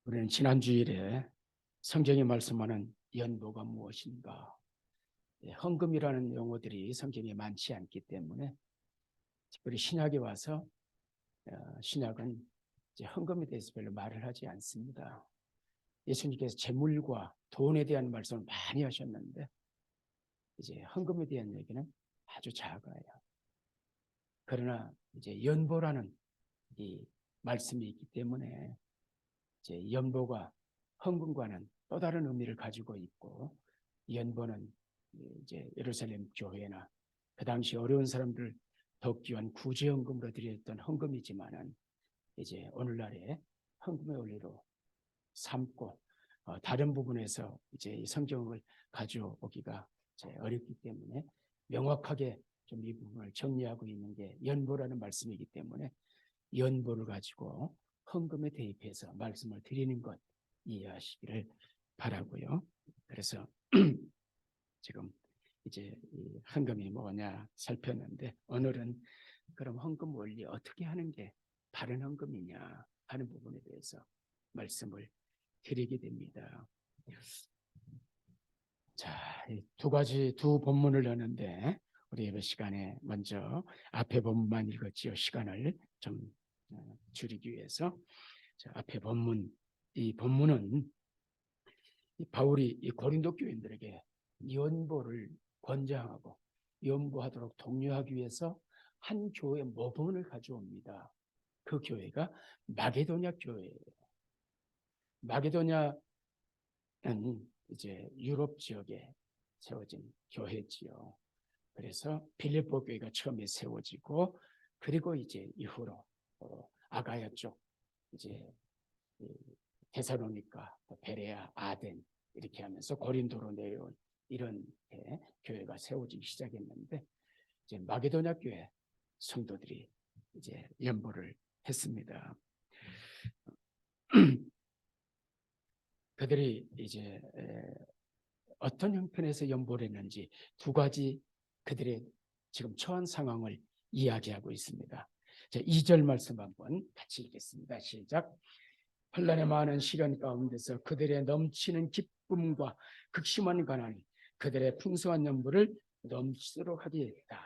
우리는 지난 주일에 성경이 말씀하는 연보가 무엇인가, 헌금이라는 용어들이 성경에 많지 않기 때문에 특별히 신약에 와서 신약은 이제 헌금에 대해서 별로 말을 하지 않습니다. 예수님께서 재물과 돈에 대한 말씀을 많이 하셨는데 이제 헌금에 대한 얘기는 아주 작아요. 그러나 이제 연보라는 이 말씀이 있기 때문에 이제 연보가 헌금과는 또 다른 의미를 가지고 있고, 연보는 이제 예루살렘 교회나 그 당시 어려운 사람들 돕기 위한 구제헌금으로 드렸던 헌금이지만은 이제 오늘날의 헌금의 원리로 삼고 다른 부분에서 이제 이 성경을 가져오기가 어렵기 때문에 명확하게 좀 이 부분을 정리하고 있는 게 연보라는 말씀이기 때문에 연보를 가지고 헌금에 대입해서 말씀을 드리는 것 이해하시기를 바라고요. 그래서 지금 이제 이 헌금이 뭐냐 살폈는데, 오늘은 그럼 헌금 원리 어떻게 하는 게 바른 헌금이냐 하는 부분에 대해서 말씀을 드리게 됩니다. 자, 두 본문을 하는데 우리 예배 시간에 먼저 앞에 본문만 읽었지요. 시간을 좀 줄이기 위해서. 자, 앞에 본문, 이 본문은 바울이 이 고린도 교인들에게 연보를 권장하고 연보하도록 독려하기 위해서 한 교회 모범을 가져옵니다. 그 교회가 마게도냐 교회예요. 마게도냐는 이제 유럽 지역에 세워진 교회지요. 그래서 빌립보 교회가 처음에 세워지고, 그리고 이제 이후로 아가야 쪽 이제 데살로니가, 베레아, 아덴 이렇게 하면서 고린도로 내려온 이런 교회가 세워지기 시작했는데, 이제 마게도냐 교회 성도들이 이제 연보를 했습니다. 그들이 이제 어떤 형편에서 연보를 했는지 두 가지 그들의 지금 처한 상황을 이야기하고 있습니다. 자, 2절 말씀 한번 같이 읽겠습니다. 시작. 환난에 많은 시련 가운데서 그들의 넘치는 기쁨과 극심한 가난이 그들의 풍성한 연보를 넘치도록 하게 했다.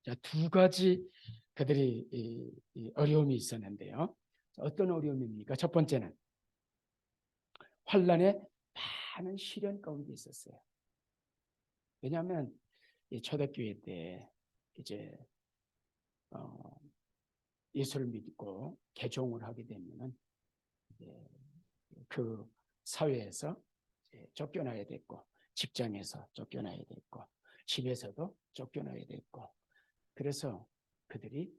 자, 두 가지 그들이 이 어려움이 있었는데요. 어떤 어려움입니까? 첫 번째는 환난에 많은 시련 가운데 있었어요. 왜냐하면 이 초대교회 때 이제 예수를 믿고 개종을 하게 되면은 그 사회에서 쫓겨나야 됐고, 직장에서 쫓겨나야 됐고, 집에서도 쫓겨나야 됐고, 그래서 그들이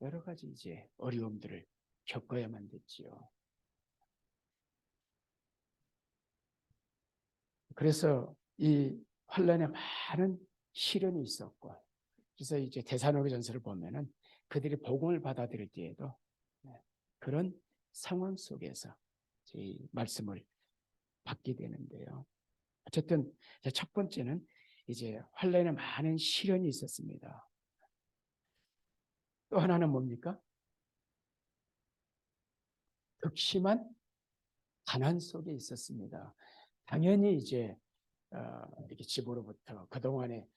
여러 가지 이제 어려움들을 겪어야만 됐지요. 그래서 이 환란에 많은 시련이 있었고, 그래서 이제 데살로니가전서를 보면은 그들이 복음을 받아들일 때에도 그런 상황 속에서 이 말씀을 받게 되는데요. 어쨌든 첫 번째는 이제 환란에 많은 시련이 있었습니다. 또 하나는 뭡니까? 극심한 가난 속에 있었습니다. 당연히 이제 이렇게 집으로부터 그동안의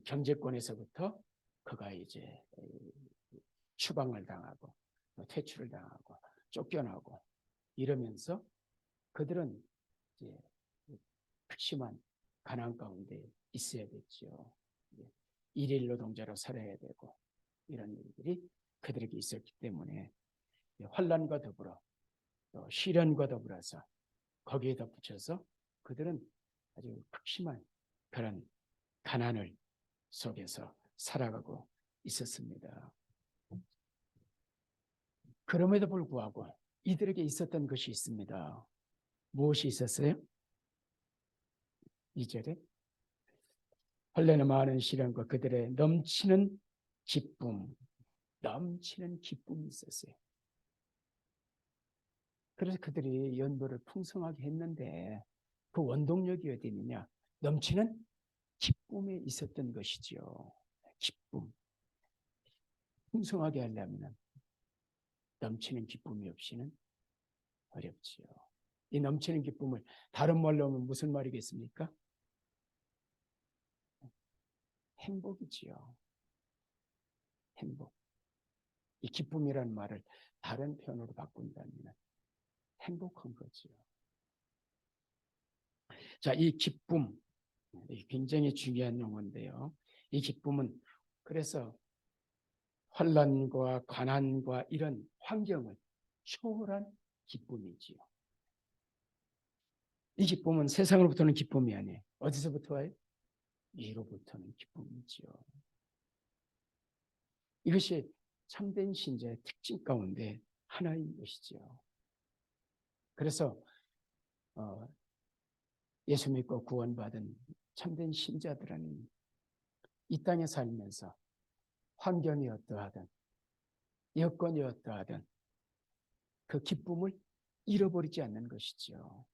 경제권에서부터 그가 이제 추방을 당하고 퇴출을 당하고 쫓겨나고 이러면서 그들은 이제 극심한 가난 가운데 있어야 됐죠. 일일 노동자로 살아야 되고 이런 일들이 그들에게 있었기 때문에 환난과 더불어 또 시련과 더불어서 거기에 덧붙여서 그들은 아주 극심한 그런 가난을 속에서 살아가고 있었습니다. 그럼에도 불구하고 이들에게 있었던 것이 있습니다. 무엇이 있었어요? 2절에 환난에 많은 시련과 그들의 넘치는 기쁨이 있었어요. 그래서 그들이 연보를 풍성하게 했는데 그 원동력이 어디 있느냐? 넘치는 기쁨에 있었던 것이지요. 기쁨. 풍성하게 하려면 넘치는 기쁨이 없이는 어렵지요. 이 넘치는 기쁨을 다른 말로 하면 무슨 말이겠습니까? 행복이지요. 행복. 이 기쁨이라는 말을 다른 표현으로 바꾼다면 행복한 거지요. 자, 이 기쁨 굉장히 중요한 용어인데요. 이 기쁨은 그래서 환난과 가난과 이런 환경을 초월한 기쁨이지요. 이 기쁨은 세상으로부터는 기쁨이 아니에요. 어디서부터 와요? 위로부터는 기쁨이지요. 이것이 참된 신자의 특징 가운데 하나인 것이지요. 그래서 예수 믿고 구원받은 참된 신자들은 이 땅에 살면서 환경이 어떠하든 여건이 어떠하든 그 기쁨을 잃어버리지 않는 것이지요.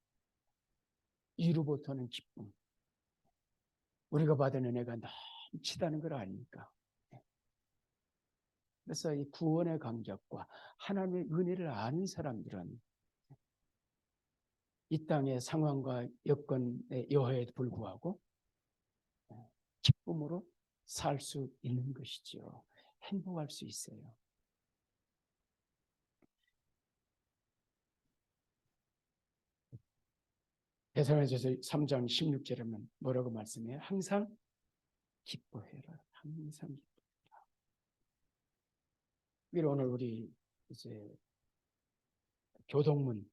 위로부터는 기쁨. 우리가 받은 은혜가 넘치다는 걸 아닙니까? 그래서 이 구원의 감격과 하나님의 은혜를 아는 사람들은 이 땅의 상황과 여건의 여하에 불구하고 기쁨으로 살 수 있는 것이지요. 행복할 수 있어요. 데살로니가서 3장 16절에는 뭐라고 말씀해요? 항상 기뻐해라. 항상 기뻐해라. 오늘 우리 이제 교동문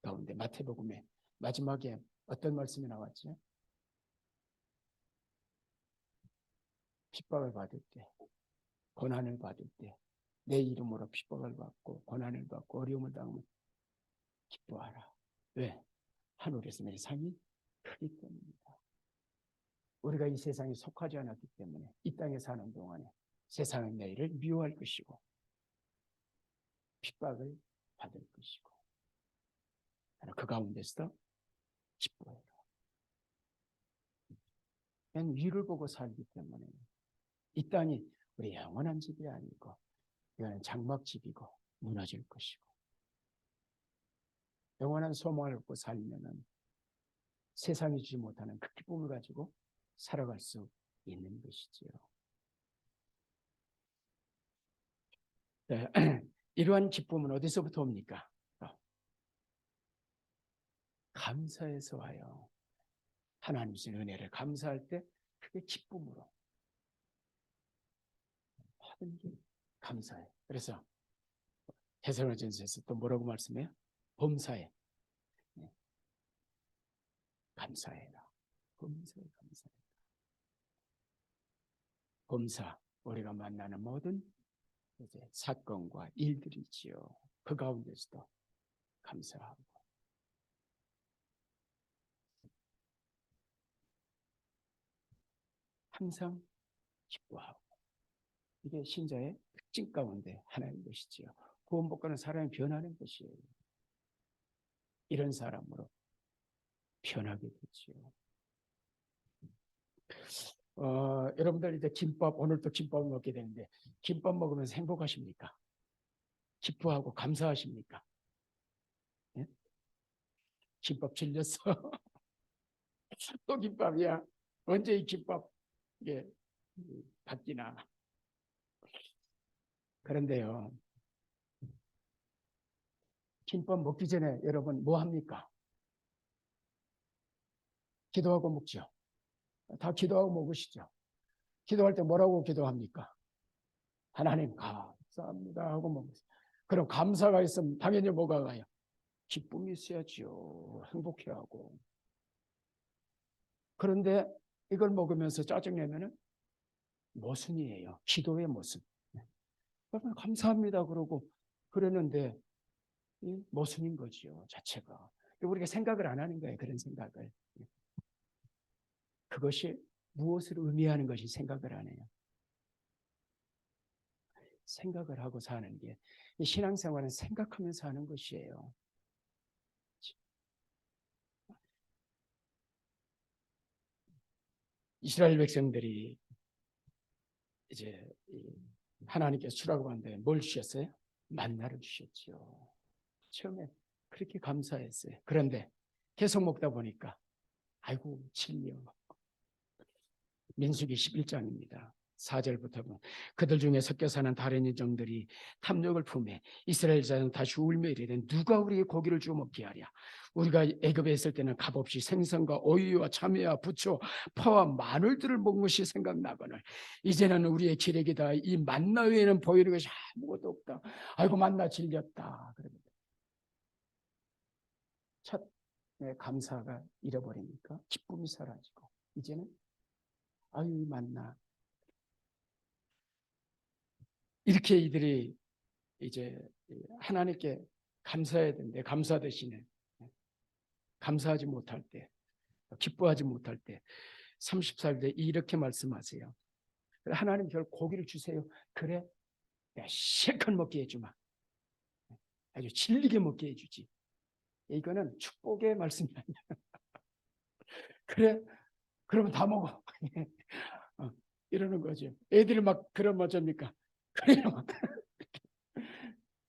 가운데 마태복음에 마지막에 어떤 말씀이 나왔죠? 핍박을 받을 때, 고난을 받을 때, 내 이름으로 핍박을 받고 고난을 받고 어려움을 당하면 기뻐하라. 왜? 하늘에서 내 상이 크기 때문이다. 우리가 이 세상에 속하지 않았기 때문에 이 땅에 사는 동안에 세상은 내일을 미워할 것이고 핍박을 받을 것이고 그 가운데서 기뻐해라. 그냥 위를 보고 살기 때문에 이 땅이 우리 영원한 집이 아니고 이거는 장막집이고 무너질 것이고 영원한 소망을 갖고 살면은 세상이 주지 못하는 그 기쁨을 가지고 살아갈 수 있는 것이지요. 네, 이러한 기쁨은 어디서부터 옵니까? 감사해서 와요. 하나님 주신 은혜를 감사할 때 그게 기쁨으로 모든 게 감사해. 그래서 데살로니가전서에서 또 뭐라고 말씀해요? 범사에 감사해라. 범사에 감사해라. 범사 우리가 만나는 모든 이제 사건과 일들이지요. 그 가운데서도 감사하고 항상 기뻐하고 이게 신자의 특징 가운데 하나인 것이지요. 구원받고는 사람이 변하는 것이에요. 이런 사람으로 변하게 되지요. 여러분들 이제 김밥 오늘 또 김밥을 먹게 되는데 김밥 먹으면서 행복하십니까? 기뻐하고 감사하십니까? 예? 김밥 질렸어. 또 김밥이야. 언제 이 김밥 이게 바뀌나? 그런데요. 김밥 먹기 전에 여러분 뭐 합니까? 기도하고 먹죠. 다 기도하고 먹으시죠. 기도할 때 뭐라고 기도합니까? 하나님 감사합니다 하고 먹으세요. 그럼 감사가 있으면 당연히 뭐가 가요? 기쁨이 있어야죠. 행복해하고. 그런데 이걸 먹으면서 짜증내면은 모순이에요. 기도의 모순. 감사합니다 그러고 그러는데 모순인 거죠. 자체가. 우리가 생각을 안 하는 거예요. 그런 생각을. 그것이 무엇을 의미하는 것이 생각을 안 해요. 생각을 하고 사는 게 신앙생활은 생각하면서 하는 것이에요. 이스라엘 백성들이 이제 하나님께서 주라고 하는데 뭘 주셨어요? 만나를 주셨죠. 처음에 그렇게 감사했어요. 그런데 계속 먹다 보니까 아이고 질려. 민수기 11장입니다. 4절부터 보면 그들 중에 섞여 사는 다른 인종들이 탐욕을 품에 이스라엘 자는 다시 울며 이르되 누가 우리에게 고기를 주어 먹게 하랴. 우리가 애굽에 있을 때는 값없이 생선과 오이와 참외와 부초 파와 마늘들을 먹은 것이 생각나거늘 이제는 우리의 기력이다. 이 만나 외에는 보이는 것이 아무것도 없다. 아이고 만나 질렸다. 그럽니다. 첫 감사가 잃어버리니까 기쁨이 사라지고 이제는 아유 만나 이렇게 이들이 이제 하나님께 감사해야 되는데 감사 대신에 감사하지 못할 때 기뻐하지 못할 때 34절에 이렇게 말씀하세요. 하나님 저를 고기를 주세요. 그래 내가 실컷 먹게 해주마. 아주 질리게 먹게 해주지. 이거는 축복의 말씀이 아니야. 그래 그러면 다 먹어. 이러는 거죠. 애들이 막 그러면 어쩝니까? 그래 막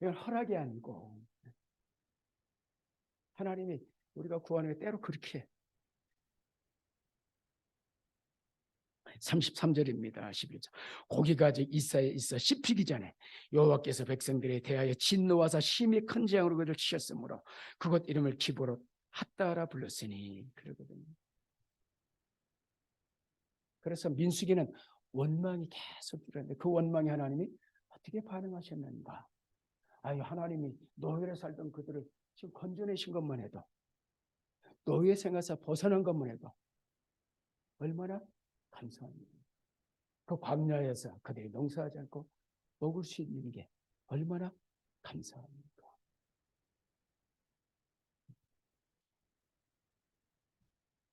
이건 허락이 아니고 하나님이 우리가 구하는 게 때로 그렇게 해. 33절입니다. 11절. 고기가 아직 이사에 있어 씹히기 전에 여호와께서 백성들에 대하여 진노하사 심히 큰 재앙으로 그를 치셨으므로 그곳 이름을 기브롯 핫다라 불렀으니 그러거든요. 그래서 민수기는 원망이 계속 들었는데 그 원망에 하나님이 어떻게 반응하셨는가? 아유 하나님이 노예로 살던 그들을 지금 건져내신 것만 해도 노예 생활에서 벗어난 것만 해도 얼마나 감사합니다. 그 광야에서 그들이 농사하지 않고 먹을 수 있는 게 얼마나 감사합니까?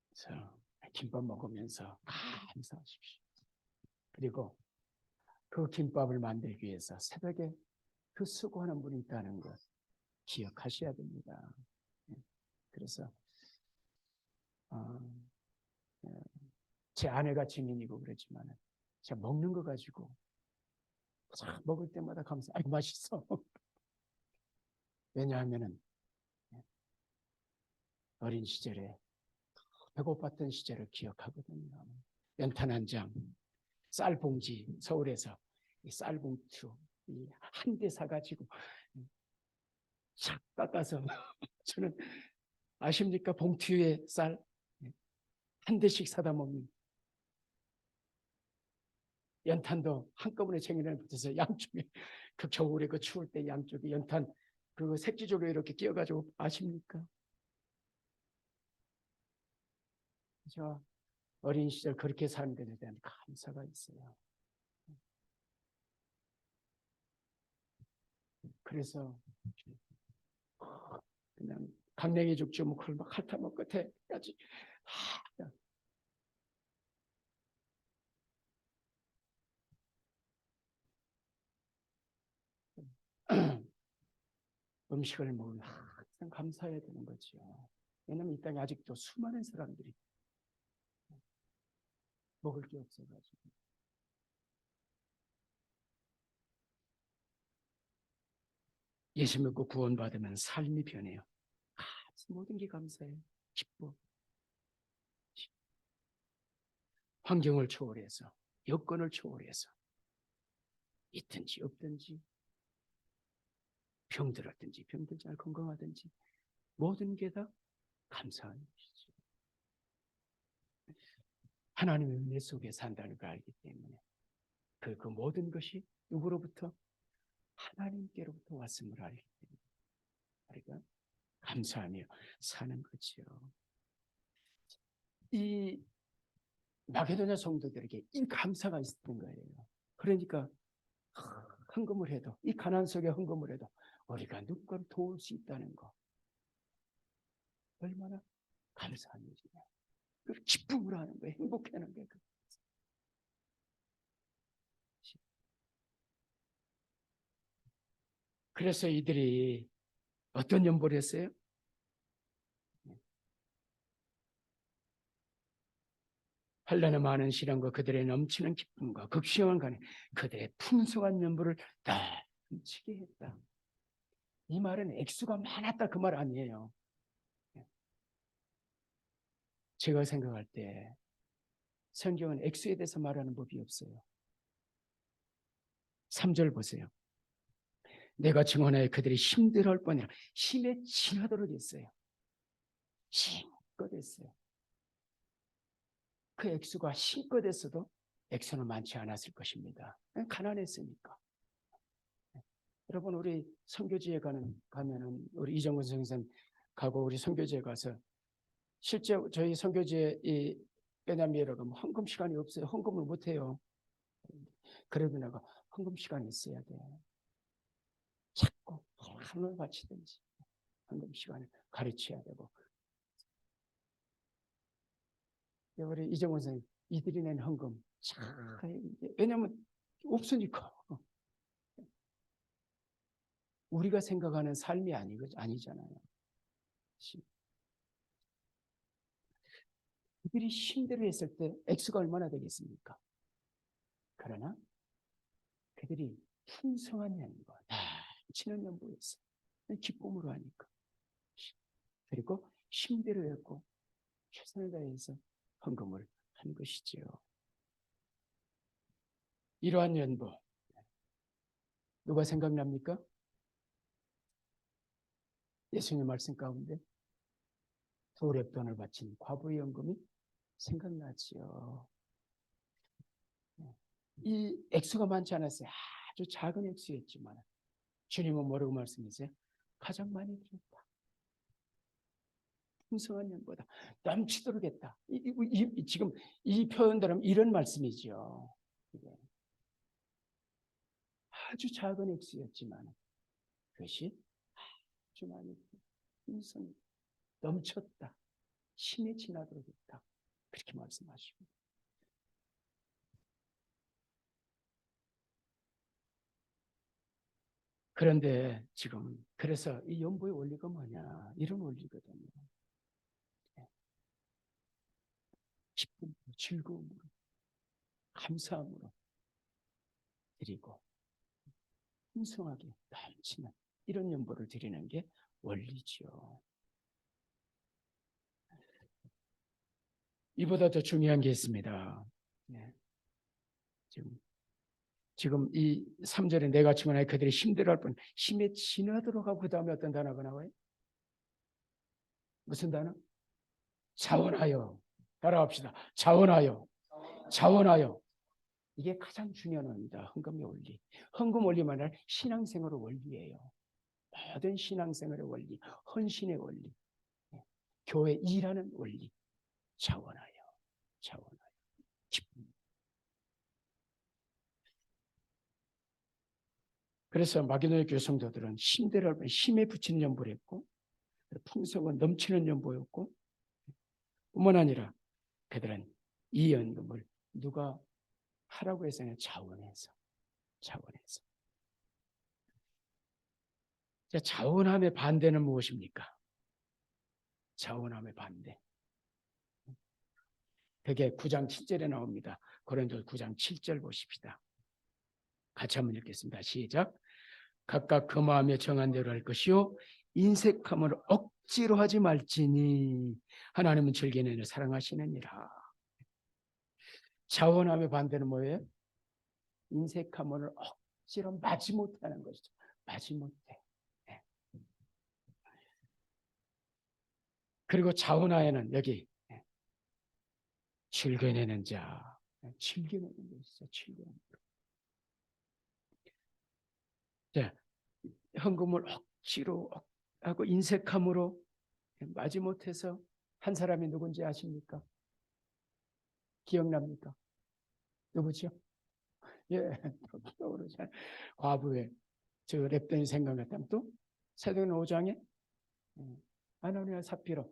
그래서 김밥 먹으면서 감사하십시오. 그리고 그 김밥을 만들기 위해서 새벽에 그 수고하는 분이 있다는 것 기억하셔야 됩니다. 그래서 제 아내가 증인이고 그랬지만 제가 먹는 거 가지고 먹을 때마다 감사. 아이고 맛있어. 왜냐하면은 어린 시절에 배고팠던 시절을 기억하거든요. 연탄 한 장, 쌀 봉지 서울에서 이 쌀 봉투 한 대 사가지고 싹 닦아서 저는 아십니까? 봉투에 쌀 한 대씩 사다 먹는 연탄도 한꺼번에 챙겨내 붙어서 양쪽에 그 겨울에 그 추울 때 양쪽에 연탄 그 색지조로 이렇게 끼워가지고 아십니까? 저 어린 시절 그렇게 사는 것에 대한 감사가 있어요. 그래서 그냥 강냉이 죽지 뭐 그걸 막 핥아먹 끝에까지 음식을 먹으면 항상 감사해야 되는 거죠. 왜냐하면 이 땅에 아직도 수많은 사람들이 먹을 게 없어가지고. 예수 믿고 구원받으면 삶이 변해요. 모든 게 감사해요. 기뻐. 환경을 초월해서 여건을 초월해서 있든지 없든지 병들었든지 병들지 않고 건강하든지 모든 게 다 감사한 것이죠. 하나님의 은혜 속에 산다는 걸 알기 때문에 그 모든 것이 누구로부터? 하나님께로부터 왔음을 알기 때문에 우리가 감사하며 사는 거지요. 이 마게도냐 성도들에게 이 감사가 있었던 거예요. 그러니까 헌금을 해도 이 가난 속에 헌금을 해도 우리가 누구를 도울 수 있다는 거 얼마나 감사한 일이냐. 그걸 기쁨으로 하는 거예요. 행복해하는 거예요. 그래서 이들이 어떤 연보를 했어요? 환난의 많은 시련과 그들의 넘치는 기쁨과 극심한 간에 그들의 풍성한 연보를 넘치게 했다. 이 말은 액수가 많았다 그 말 아니에요. 제가 생각할 때 성경은 액수에 대해서 말하는 법이 없어요. 3절 보세요. 내가 증언하여 그들이 힘들어할 뻔이라 힘에 지나도록 했어요. 힘껏 했어요. 그 액수가 힘껏 했어도 액수는 많지 않았을 것입니다. 가난했으니까. 여러분 우리 선교지에 가면은 우리 이정근 선생님 가고 우리 선교지에 가서 실제 저희 선교지에 이 베냐미에로 가면 헌금 시간이 없어요. 헌금을 못 해요. 그래도 내가 헌금 시간이 있어야 돼. 자꾸 하루를 바치든지 헌금 시간을 가르쳐야 되고. 우리 이정원 선생님 이들이 낸 헌금 왜냐하면 없으니까. 우리가 생각하는 삶이 아니잖아요. 그들이 힘들어 했을 때 액수가 얼마나 되겠습니까? 그러나 그들이 풍성한 연과 넘치는 연보였어요. 기쁨으로 하니까. 그리고 힘들어 했고 최선을 다해서 헌금을 한 것이지요. 이러한 연보 누가 생각납니까? 예수님 말씀 가운데 도랩돈을 바친 과부의 연금이 생각나지요. 이 액수가 많지 않았어요. 아주 작은 액수였지만 주님은 뭐라고 말씀하세요? 가장 많이 드렸다. 풍성한 연보다 넘치도록 했다. 지금 이 표현들은 이런 말씀이죠. 아주 작은 액수였지만 그것이 아주 많이 풍성 넘쳤다. 힘에 지나도록 했다. 그렇게 말씀하시고. 그런데 지금 그래서 이 연보의 원리가 뭐냐 이런 원리거든요. 기쁨으로 즐거움으로 감사함으로 드리고 풍성하게 넘치는 이런 연보를 드리는 게 원리죠. 이보다 더 중요한 게 있습니다. 지금 이 3절에 내가 증언하여 그들이 힘들어할 뿐 힘에 지나도록 하고 그 다음에 어떤 단어가 나와요? 무슨 단어? 자원하여. 따라합시다. 자원하여. 자원하여. 이게 가장 중요한 원리다. 헌금의 원리. 헌금 원리 말하는 신앙생활의 원리예요. 모든 신앙생활의 원리, 헌신의 원리, 교회 일하는 원리. 자원하여. 자원하여. 기쁨. 그래서 마게도냐 교회 성도들은 힘대로 힘에 붙이는 연보를 했고 풍성은 넘치는 연보였고 뿐만 아니라 그들은 이 연금을 누가 하라고 해서 자원해서. 자원함의 반대는 무엇입니까? 자원함의 반대. 그게 9장 7절에 나옵니다. 고린도 9장 7절 보십시다. 같이 한번 읽겠습니다. 시작. 각각 그 마음에 정한 대로 할 것이요 인색함을 억지로 하지 말지니 하나님은 즐기는 사랑하시느니라. 자원함의 반대는 뭐예요? 인색함을 억지로 마지못해 하는 것이죠. 마지못해. 네. 그리고 자원하에는 여기 즐겨내는 자, 즐겨내는 것이죠. 즐겨내는 것. 네. 헌금을 억지로 하고 인색함으로 마지못해서 한 사람이 누군지 아십니까? 기억납니까? 누구죠? 예, 떠오르잖아요. 과부의 저 랩돈이 생각났다면 또 사도행전 5장에 아나니아 삽비로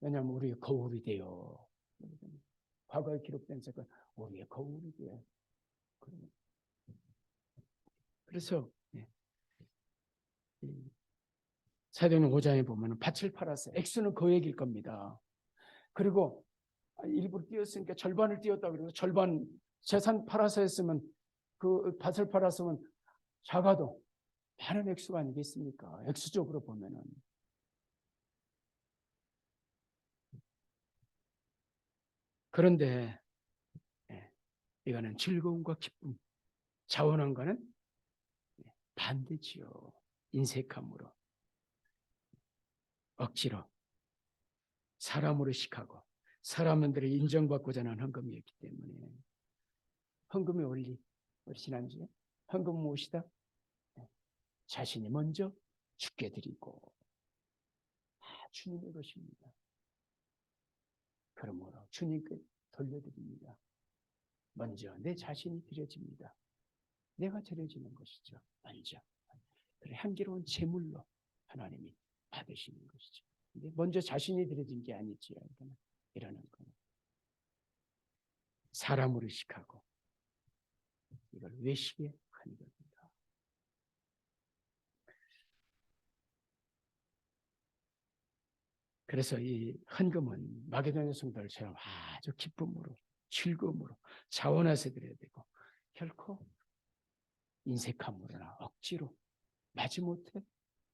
왜냐하면 우리의 거울이 돼요. 과거에 기록된 사건 우리의 거울이 돼요. 그래서 사도행전 5장에 보면 밭을 팔았어요. 액수는 거액일 겁니다. 그리고 일부러 띄었으니까 절반을 띄었다 그러고 절반 재산 팔아서 했으면 그 밭을 팔았으면 작아도 많은 액수가 아니겠습니까? 액수적으로 보면은. 그런데 이거는 즐거움과 기쁨, 자원한 거는 반대지요. 인색함으로, 억지로, 사람으로 식하고 사람들이 인정받고자 하는 헌금이었기 때문에. 헌금의 원리, 우리 지난주에 헌금 무엇이다? 자신이 먼저 주께 드리고 다 주님의 것입니다. 그러므로 주님께 돌려드립니다. 먼저 내 자신이 드려집니다. 내가 드려지는 것이죠. 먼저. 향기로운 제물로 하나님이 받으시는 것이죠. 근데 먼저 자신이 드려진 게 아니지요. 이러는 거는 사람으로 식하고 이걸 외식에 하는 겁니다. 그래서 이 헌금은 마게도냐 성도들처럼 아주 기쁨으로 즐거움으로 자원해서 드려야 되고 결코 인색함으로나 억지로 마지못해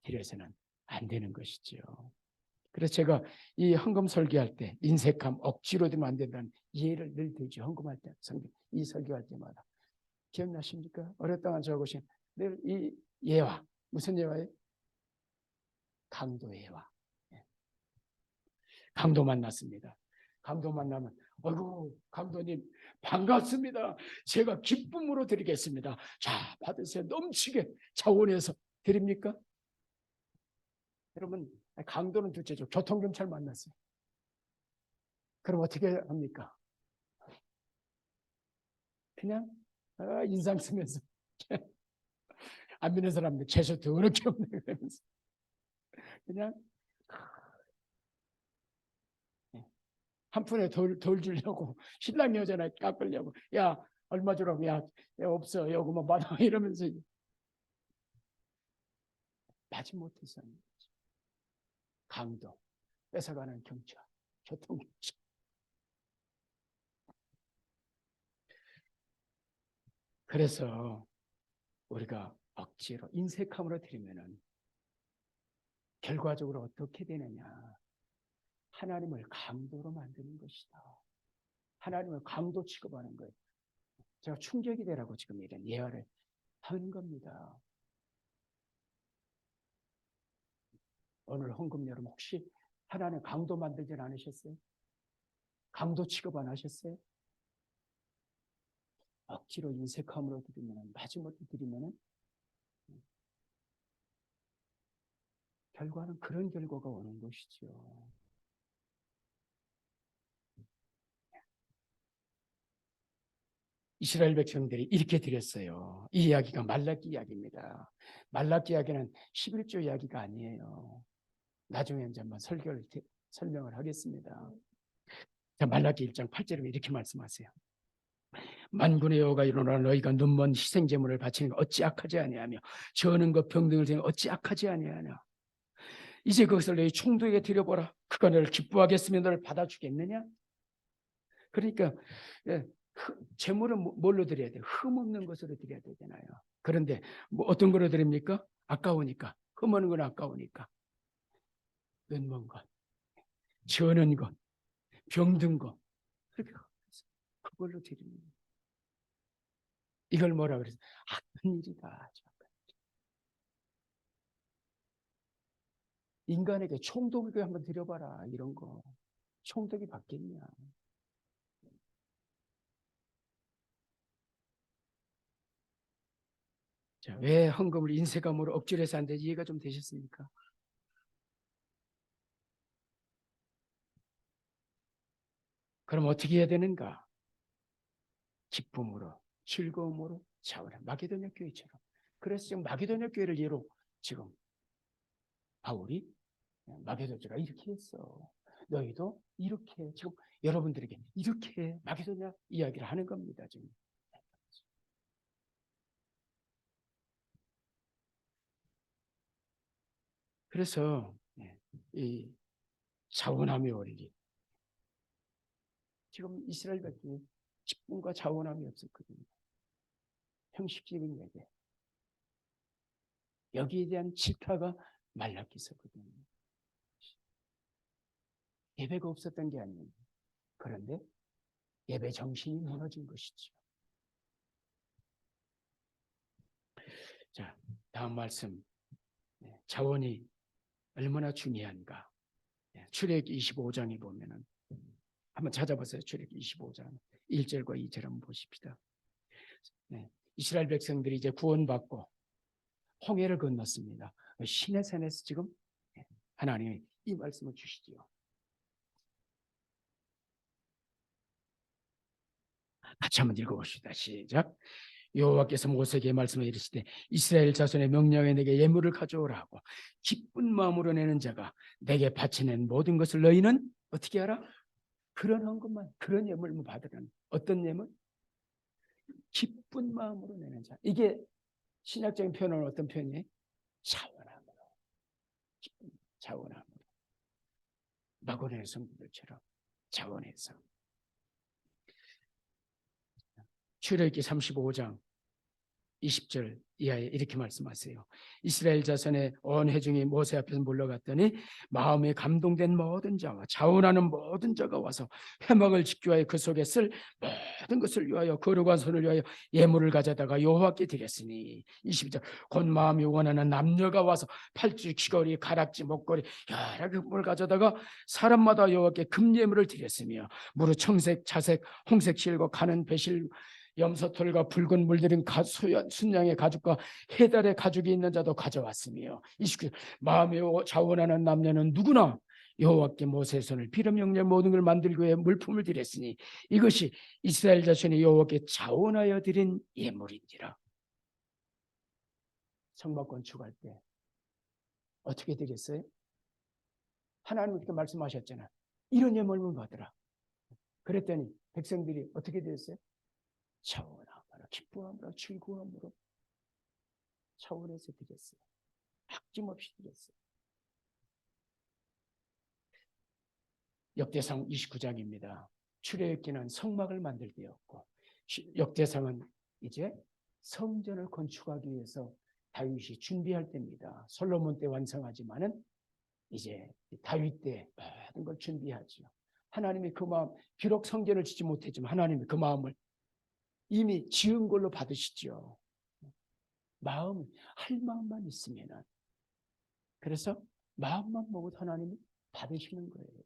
드려서는 안 되는 것이죠. 그래서 제가 이 헌금 설교할 때 인색함, 억지로 되면 안 된다는 이해를 늘 드리죠. 헌금할 때, 이 설교할 때마다. 기억나십니까? 어렸다가 적으신 늘 이 예화, 무슨 예화예요? 강도 예화. 강도 만났습니다. 강도 만나면 어이구 강도님 반갑습니다. 제가 기쁨으로 드리겠습니다. 자 받으세요. 넘치게 자원해서 드립니까? 여러분 강도는 둘째죠. 교통경찰 만났어요. 그럼 어떻게 합니까? 그냥 인상 쓰면서 안 믿는 사람들 재수 더럽게 없네 그러면서 그냥 한 푼에 덜 주려고 신랑 여자나 깎으려고 야 얼마 주라고 야 없어 요거만 받아 이러면서 마지못해서 강도 뺏어가는 경찰 교통경찰. 그래서 우리가 억지로 인색함으로 드리면은 결과적으로 어떻게 되느냐? 하나님을 강도로 만드는 것이다. 하나님을 강도 취급하는 거예요. 제가 충격이 되라고 지금 이런 예화를 하는 겁니다. 오늘 헌금 여러분 혹시 하나님 강도 만들진 않으셨어요? 강도 취급 안 하셨어요? 억지로 인색함으로 드리면 마지못해 드리면 결과는 그런 결과가 오는 것이죠. 이스라엘 백성들이 이렇게 드렸어요. 이 이야기가 말라기 이야기입니다. 말라기 이야기는 11조 이야기가 아니에요. 나중에 이제 한번 설명을 하겠습니다. 자, 말라기 1장 8절에 이렇게 말씀하세요. 만군의 여호와가 이르노라 너희가 눈먼 희생제물을 바치는 것 어찌 악하지 아니하며 저는 것 병등을 드리는 것 어찌 악하지 아니하냐. 이제 그것을 너희 총독에게 드려보라. 그가 너를 기뻐하겠으면 너를 받아주겠느냐. 그러니까 제물은 뭘로 드려야 돼요? 흠없는 것으로 드려야 되잖아요. 그런데 뭐 어떤 거로 드립니까? 아까우니까. 흠없는 건 아까우니까. 눈먼 것, 저는 것, 병든 것. 그렇게 그걸로 드리는 거예요. 이걸 뭐라 그래서 악한 일이다. 인간에게 총독에게 한번 드려봐라. 이런 거. 총독이 받겠냐. 자, 왜 헌금을 인색함으로 억지로 해서 안 되지? 이해가 좀 되셨습니까? 그럼 어떻게 해야 되는가? 기쁨으로, 즐거움으로, 자원해. 마게도냐 교회처럼. 그래서 지금 마게도냐 교회를 예로 지금 바울이 마게도냐가 이렇게 했어. 너희도 이렇게 지금 여러분들에게 이렇게 마게도냐 이야기를 하는 겁니다. 지금. 그래서 이 자원함의 원리, 지금 이스라엘 백성이 기쁨과 자원함이 없었거든요. 형식적인 예배. 여기에 대한 질타가 말라기서거든요. 예배가 없었던 게 아니에요. 그런데 예배 정신이 무너진 것이죠. 자, 다음 말씀. 자원이 얼마나 중요한가. 출애굽기 25장에 보면은 한번 찾아보세요. 출애굽기 25장 1절과 2절 한번 보십시다. 이스라엘 백성들이 이제 구원받고 홍해를 건넜습니다. 시내산에서 지금 하나님이 이 말씀을 주시지요. 같이 한번 읽어봅시다. 시작. 여호와께서 모세에게 말씀을 이르시되 이스라엘 자손의 명령에 내게 예물을 가져오라고 기쁜 마음으로 내는 자가 내게 바치는 모든 것을 너희는 어떻게 하라? 그런 것만 그런 예물만 받으라는. 어떤 예물? 기쁜 마음으로 내는 자. 이게 신약적인 표현은 어떤 표현이에요? 자원함으로. 기쁜 자원함으로. 마고네 성도들처럼 자원해서. 출애굽기 35장 20절 이하에 이렇게 말씀하세요. 이스라엘 자손의 온 회중이 모세 앞에서 물러갔더니 마음에 감동된 모든 자와 자원하는 모든 자가 와서 회막을 짓기 위하여 그 속에 쓸 모든 것을 위하여 거룩한 손을 위하여 예물을 가져다가 여호와께 드렸으니 22절 곧 마음이 원하는 남녀가 와서 팔찌, 귀걸이, 가락지, 목걸이 여러 금을 가져다가 사람마다 여호와께 금예물을 드렸으며 무릇 청색, 자색, 홍색 실과 가는 배실 염소털과 붉은 물들인 순양의 가죽과 해달의 가죽이 있는 자도 가져왔으며 29절 마음에 자원하는 남녀는 누구나 여호와께 모세의 손을 빌어 명령 모든 걸 만들기 위해 물품을 드렸으니 이것이 이스라엘 자손이 여호와께 자원하여 드린 예물인지라. 성막 건축할 때 어떻게 드렸어요? 하나님 이렇게 말씀하셨잖아. 이런 예물만 받으라. 그랬더니 백성들이 어떻게 드렸어요? 자원함으로, 기뻐함으로, 즐거움으로 차원에서 드렸어요. 아낌없이 드렸어요. 역대상 29장입니다. 출애굽기는 성막을 만들 때였고 역대상은 이제 성전을 건축하기 위해서 다윗이 준비할 때입니다. 솔로몬 때 완성하지만은 이제 다윗 때 모든 걸 준비하죠. 하나님이 그 마음, 비록 성전을 짓지 못했지만 하나님이 그 마음을 이미 지은 걸로 받으시죠. 마음, 할 마음만 있으면은. 그래서 마음만 먹어도 하나님이 받으시는 거예요.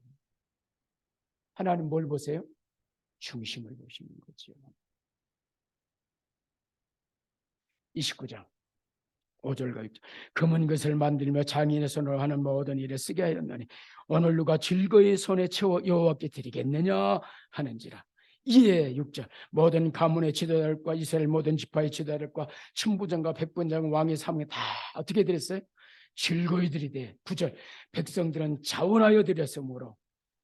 하나님 뭘 보세요? 중심을 보시는 거죠. 29장 5절과 6절 금은 것을 만들며 장인의 손으로 하는 모든 일에 쓰게 하였노니 오늘 누가 즐거이 손에 채워 여호와께 드리겠느냐 하는지라. 이에 6절 모든 가문의 지도자들과 이스라엘 모든 지파의 지도자들과 천부장과 백부장 왕의 사명에 다 어떻게 드렸어요? 즐거이 드리되. 9절 백성들은 자원하여 드렸으므로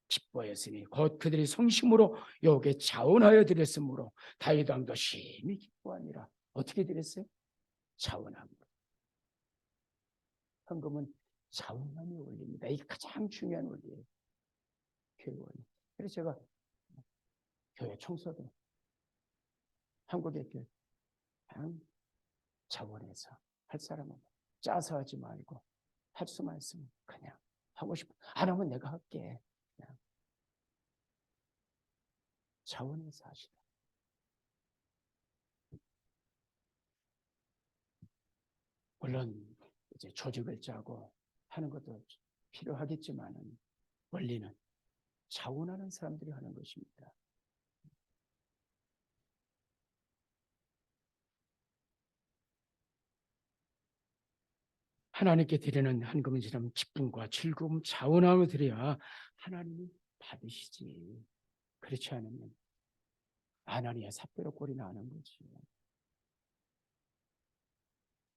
기뻐했으니 곧 그들이 성심으로 여호와께 자원하여 드렸으므로 다윗 왕도 심히 기뻐하니라. 어떻게 드렸어요? 자원함으로. 헌금은 자원함이 원리입니다. 이게 가장 중요한 원리예요. 교회 원리. 그래서 제가 교회 청소도 한국의 교회 그냥 자원해서 할 사람은 짜서 하지 말고 할 수만 있으면 그냥 하고 싶어. 안 하면 내가 할게. 그냥 자원해서 하시라. 물론 이제 조직을 짜고 하는 것도 필요하겠지만은 원리는 자원하는 사람들이 하는 것입니다. 하나님께 드리는 헌금은 기쁨과 즐거움, 자원함을 드려야 하나님이 받으시지. 그렇지 않으면 아나니아 삿배로 꼴이 나는 거지.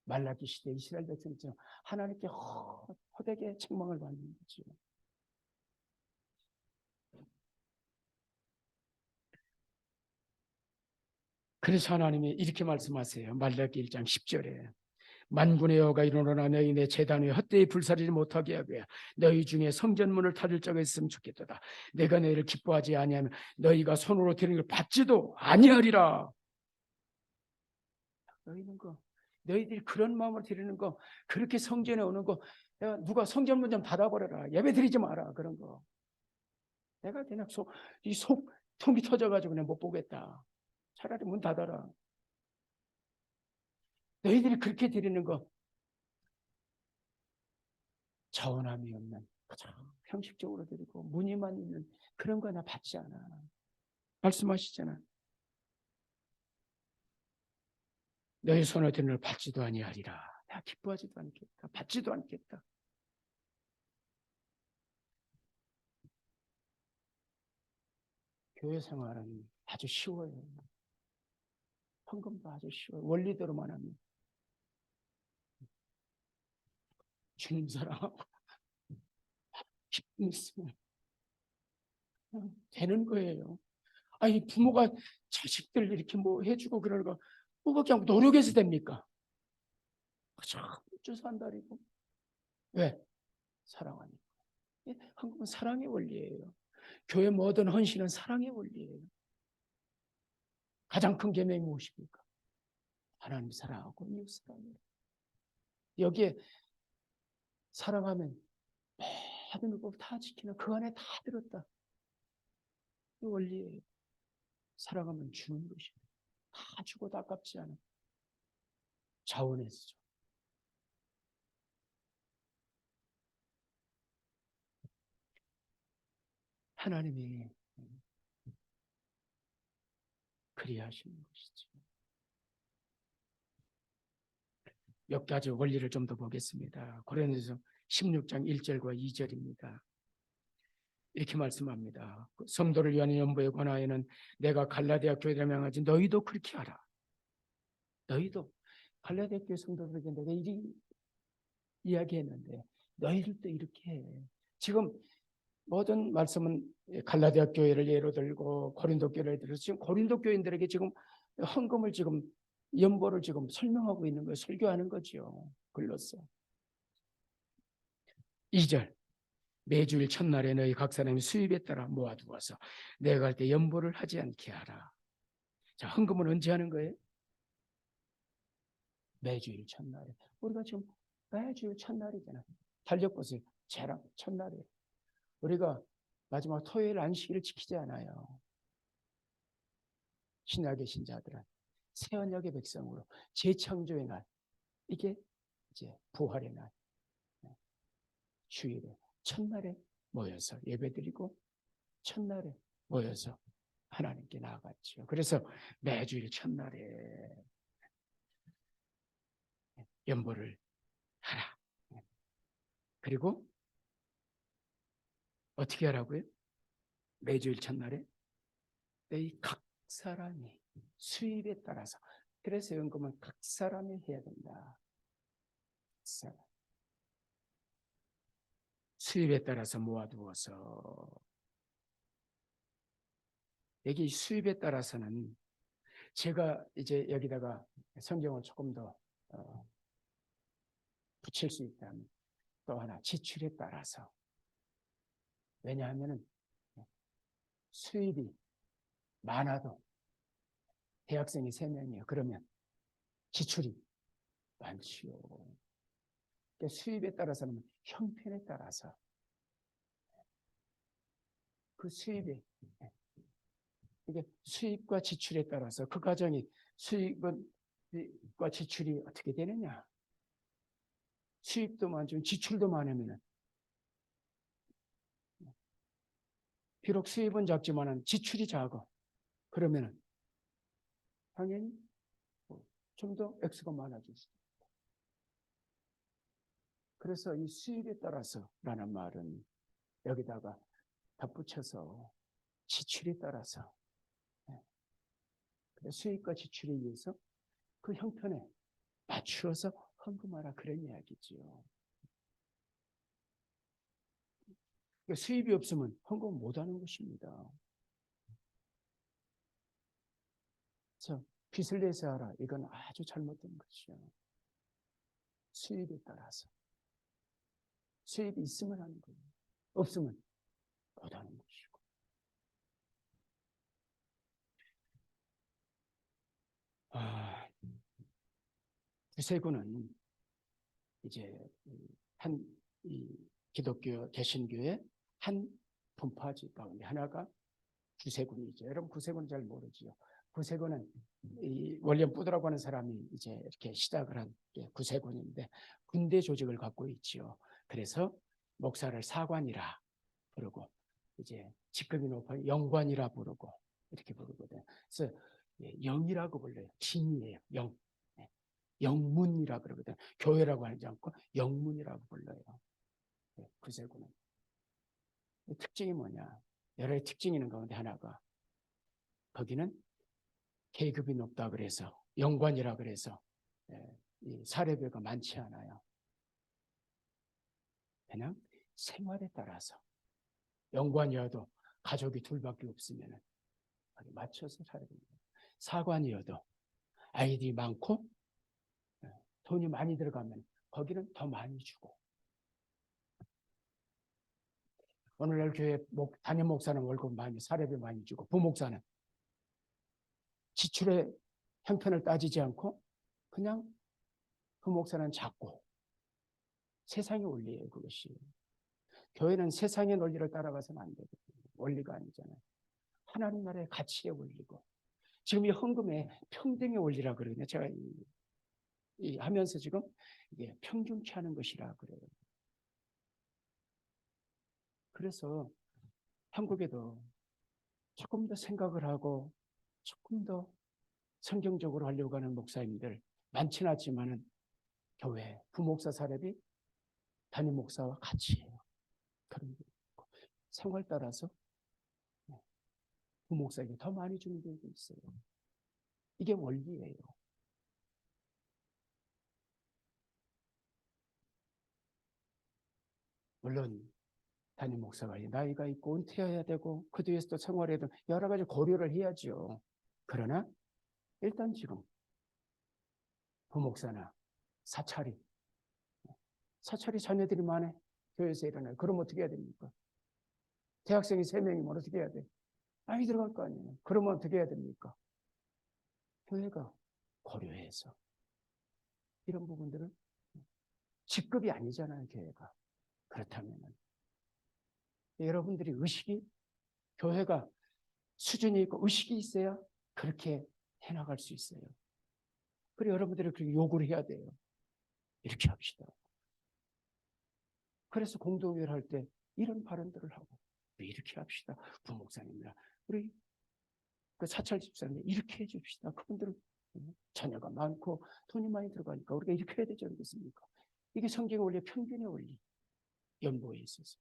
말라기 시대 이스라엘 백성처럼 하나님께 헛되게 책망을 받는 거지. 그래서 하나님이 이렇게 말씀하세요. 말라기 1장 10절에 만군의 여호와가 이르노라 너희 내 제단 위에 헛되이 불사르지 못하게 하고야 너희 중에 성전문을 닫을 자가 있으면 좋겠도다. 내가 너희를 기뻐하지 아니하면 너희가 손으로 드리는 걸 받지도 아니하리라. 너희들이 그런 마음으로 드리는 거, 그렇게 성전에 오는 거, 내가 누가 성전문 좀 닫아버려라, 예배 드리지 마라, 그런 거 내가 그냥 속이 터져가지고 그냥 못 보겠다. 차라리 문 닫아라. 너희들이 그렇게 드리는 거 자원함이 없는 가장 형식적으로 드리고 무늬만 있는 그런 거 나 받지 않아. 말씀하시잖아. 너희 손에 드는 걸 받지도 아니하리라. 내가 기뻐하지도 않겠다. 받지도 않겠다. 교회 생활은 아주 쉬워요. 헌금도 아주 쉬워요. 원리대로만 하면. 주님 사랑하고 기쁨 있으면 되는 거예요. 아니 부모가 자식들 이렇게 뭐 해주고 그러는 거 뭐 그냥 노력해서 됩니까? 참 어째서 한다리고. 왜? 사랑하니까. 헌금은 사랑의 원리예요. 교회 모든 헌신은 사랑의 원리예요. 가장 큰 계명이 무엇입니까? 하나님 사랑하고 이웃 사랑해요. 여기에 사랑하면 모든 법 다 지키는 그 안에 다 들었다. 이 원리예요. 사랑하면 주는 것입니다. 다 주고도 아깝지 않은 자원에서 줘. 하나님이 그리하시는 것이죠. 몇 가지 원리를 좀 더 보겠습니다. 고린도서 16장 1절과 2절입니다. 이렇게 말씀합니다. 성도를 위한 연보에 관하여는 내가 갈라디아 교회를 명하지 너희도 그렇게 하라. 너희도 갈라디아 교회 성도들에게 내가 이 이야기했는데 너희들도 이렇게 해. 지금 모든 말씀은 갈라디아 교회를 예로 들고 고린도 교회를 들어서 지금 고린도 교인들에게 지금 헌금을 지금 연보를 지금 설명하고 있는 거예요. 설교하는 거죠. 글로써. 2절 매주일 첫날에 너희 각 사람이 수입에 따라 모아두어서 내가 갈 때 연보를 하지 않게 하라. 자, 헌금은 언제 하는 거예요? 매주일 첫날에. 우리가 지금 매주일 첫날이잖아. 달력 보세요. 재랑 첫날이에요. 우리가 마지막 토요일 안식일을 지키지 않아요. 신약의 신자들은 새 언약의 백성으로 재창조의 날, 이게 이제 부활의 날, 주일에 첫날에 모여서 예배드리고 첫날에 모여서 하나님께 나아갔죠. 그래서 매주일 첫날에 연보를 하라. 그리고 어떻게 하라고요? 매주일 첫날에 너희 각 사람이 수입에 따라서. 그래서 연금은 각 사람이 해야 된다. 사람. 수입에 따라서 모아두어서. 여기 수입에 따라서는 제가 이제 여기다가 성경을 조금 더 붙일 수 있다면 또 하나 지출에 따라서. 왜냐하면 수입이 많아도 대학생이 3명이에요. 그러면 지출이 많지요. 그러니까 수입에 따라서는 형편에 따라서 그 수입이, 이게 수입과 지출에 따라서 그 가정이 수입과 지출이 어떻게 되느냐. 수입도 많지만 지출도 많으면 비록 수입은 작지만 지출이 작아. 그러면 당연히 좀 더 액수가 많아질 수 있다. 그래서 이 수입에 따라서라는 말은 여기다가 덧붙여서 지출에 따라서, 수입과 지출에 의해서 그 형편에 맞추어서 헌금하라, 그런 이야기지요. 수입이 없으면 헌금 못하는 것입니다. 그래서 빚을 내서 하라, 이건 아주 잘못된 것이요. 수입에 따라서. 수입이 있으면 하는 거예요. 없으면 못 하는 것이고. 구세군은 이제 이 기독교 개신교의 한 분파지 가운데 하나가 구세군이죠. 여러분 구세군은 잘 모르지요. 구세군은 이 월련 뿌드라고 하는 사람이 이제 이렇게 시작을 한 게 구세군인데 군대 조직을 갖고 있지요. 그래서 목사를 사관이라 부르고 이제 직급이 높은 영관이라 부르고 이렇게 부르거든요. 그래서 영이라고 불러요. 진이에요. 영. 영문이라 그러거든요. 교회라고 하지 않고 영문이라고 불러요. 구세군은. 특징이 뭐냐? 여러 가지 특징이 있는 가운데 하나가 거기는 계급이 높다 그래서 영관이라 그래서 이 사례배가 많지 않아요. 그냥 생활에 따라서 영관이어도 가족이 둘밖에 없으면 맞춰서 살아야 됩니다. 사관이어도 아이들이 많고 돈이 많이 들어가면 거기는 더 많이 주고, 오늘날 교회 담임 목사는 월급 많이, 사례비 많이 주고, 부목사는 지출의 형편을 따지지 않고 그냥 부목사는 작고, 세상의 원리예요. 그것이. 교회는 세상의 논리를 따라가서는 안 되거든요. 원리가 아니잖아요. 하나님 나라의 가치의 원리고, 지금 이 헌금의 평등의 원리라 그러거든요. 제가 하면서 지금 이게 평균치 않은 것이라 그래요. 그래서 한국에도 조금 더 생각을 하고 조금 더 성경적으로 하려고 하는 목사님들 많지는 않지만은 교회 부목사 사례비 담임 목사와 같이 해요. 그런 게 있고, 생활 따라서 부목사에게 더 많이 주는 경우도 있어요. 이게 원리예요. 물론 담임 목사가 나이가 있고 은퇴해야 되고 그 뒤에서 또 생활해야 되고 여러 가지 고려를 해야죠. 그러나 일단 지금 부목사나 사찰이 자녀들이 많아. 교회에서 일어나요. 그럼 어떻게 해야 됩니까? 대학생이 3명이면 어떻게 해야 돼? 많이 들어갈 거 아니에요. 그러면 어떻게 해야 됩니까? 교회가 고려해서 이런 부분들은 직급이 아니잖아요. 교회가. 그렇다면 여러분들이 의식이, 교회가 수준이 있고 의식이 있어야 그렇게 해나갈 수 있어요. 그리고 여러분들이 그렇게 요구를 해야 돼요. 이렇게 합시다. 그래서 공동회의를 할 때 이런 발언들을 하고, 이렇게 합시다. 부목사님이나 우리 그 사찰 집사님 이렇게 해줍시다. 그분들은 자녀가 많고 돈이 많이 들어가니까 우리가 이렇게 해야 되지 않겠습니까? 이게 성경의 원리, 평균의 원리, 연보에 있어서.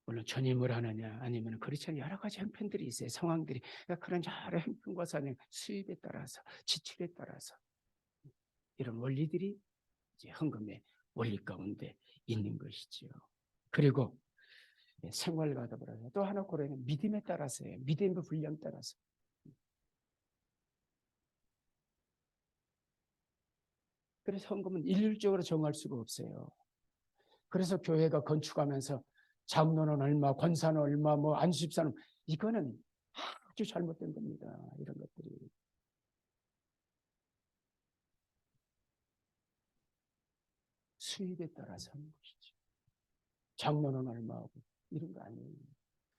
물론 전임을 하느냐 아니면 그렇지 않은 여러 가지 형편들이 있어요. 상황들이. 그러니까 그런 여러 형편과 사는 수입에 따라서, 지출에 따라서 이런 원리들이 이제 헌금의 원리 가운데 있는 것이지요. 그리고 생활과 더불어 또 하나 고려는 믿음에 따라서예요. 믿음의 분량 따라서. 그래서 헌금은 일률적으로 정할 수가 없어요. 그래서 교회가 건축하면서 장로는 얼마, 권사는 얼마, 뭐 안수집사는, 이거는 아주 잘못된 겁니다. 이런 것들이. 수입에 따라서 하는 것이죠. 장로는 얼마하고 이런 거 아니에요.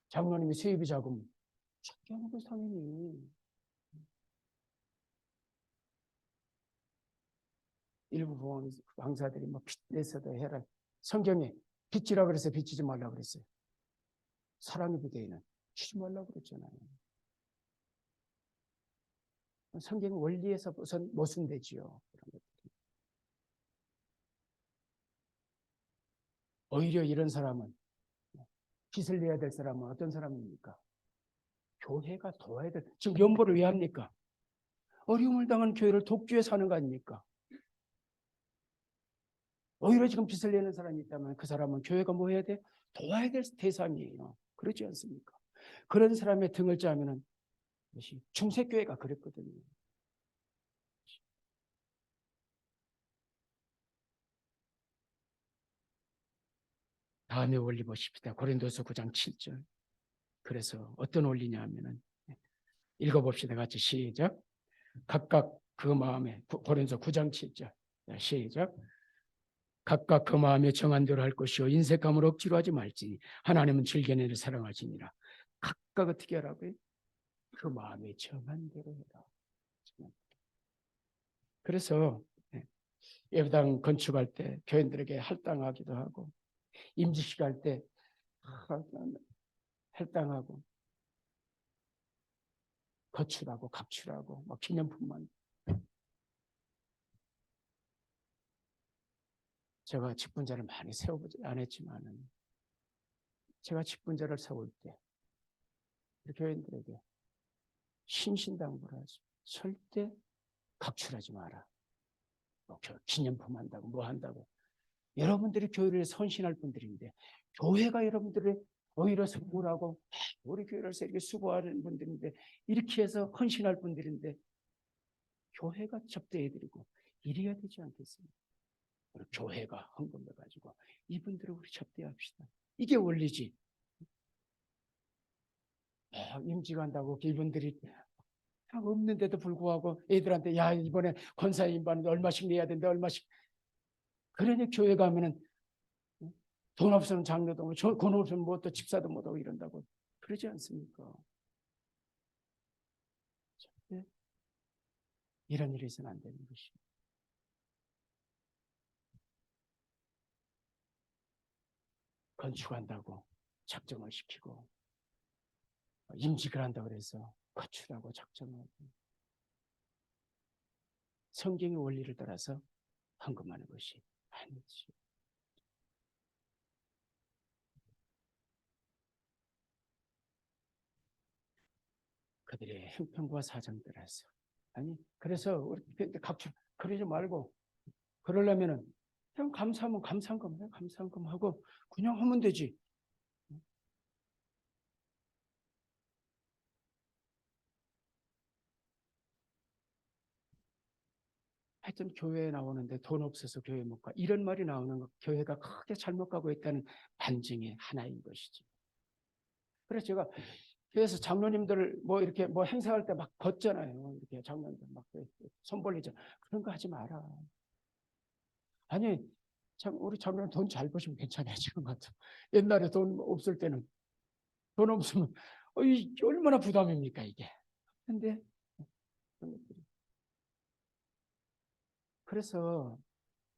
장로님이 수입이 작으면 적게 하고 당연히. 일부 강사들이 뭐 빚 내서도 해라. 성경에 빚지라 그래서 빚지지 말라 그랬어요. 사랑의 비대에는 주지 말라 그랬잖아요. 성경 원리에서 모순되지요. 그런 것들이. 오히려 이런 사람은, 빚을 내야 될 사람은 어떤 사람입니까? 교회가 도와야 될. 지금 연보를 왜 합니까? 어려움을 당한 교회를 돕기 위해 사는 거 아닙니까? 오히려 지금 빚을 내는 사람이 있다면 그 사람은 교회가 뭐 해야 돼? 도와야 될 대상이에요. 그렇지 않습니까? 그런 사람의 등을 짜면은 충색교회가 그랬거든요. 다음에 원리 보십시다. 고린도서 9장 7절. 그래서 어떤 원리냐 하면은 읽어봅시다. 같이 시작. 각각 그 마음에 고린도서 9장 7절. 시작. 각각 그 마음에 정한 대로 할 것이요 인색함을 억지로 하지 말지니 하나님은 즐겨내를 사랑하시니라. 각각 어떻게 하라고요? 그 마음에 정한 대로 해라. 그래서 예배당 건축할 때 교인들에게 할당하기도 하고 임직식 할 때 할당하고 거출하고 각출하고 막 기념품만. 제가 직분자를 많이 세워보지 안 했지만은 제가 직분자를 세울 때 교인들에게 신신당부를 하죠. 절대 각출하지 마라. 뭐 기념품 한다고 뭐 한다고. 여러분들이 교회를 선신할 분들인데 교회가 여러분들을 오히려 선물하고 우리 교회를 이렇게 수고하는 분들인데 이렇게 해서 헌신할 분들인데 교회가 접대해드리고 이래야 되지 않겠습니까? 우리 교회가 헌금해가지고 이분들을 우리 접대합시다. 이게 원리지. 임직한다고 이분들이 없는데도 불구하고 애들한테 야 이번에 권사님 받는데 얼마씩 내야 된다 얼마씩. 그러니 교회 가면은 돈 없으면 장로도 오고 돈 없으면 뭐 또 집사도 못 오고 이런다고 그러지 않습니까? 네? 이런 일이 있어는 안 되는 것이. 건축한다고 작정을 시키고 임직을 한다고 그래서 거출하고 작정하고 성경의 원리를 따라서 헌금하는 것이 아니지. 그들의 형편과 사정 따라서. 아니 그래서 우리 각출 그러지 말고 그러려면은 그냥 감사하면 감사한금 해. 감사한금 하고 그냥 하면 되지. 하여튼 교회에 나오는데 돈 없어서 교회 못 가. 이런 말이 나오는 거 교회가 크게 잘못 가고 있다는 반증의 하나인 것이지. 그래서 제가 그래서 장로님들 뭐 이렇게 뭐 행사할 때 막 걷잖아요. 이렇게 장로님들 막 손 벌리죠. 그런 거 하지 마라. 아니 참 우리 장로님 돈 잘 버시면 괜찮아요. 지금 같은 옛날에 돈 없을 때는 돈 없으면 얼마나 부담입니까 이게. 근데 그래서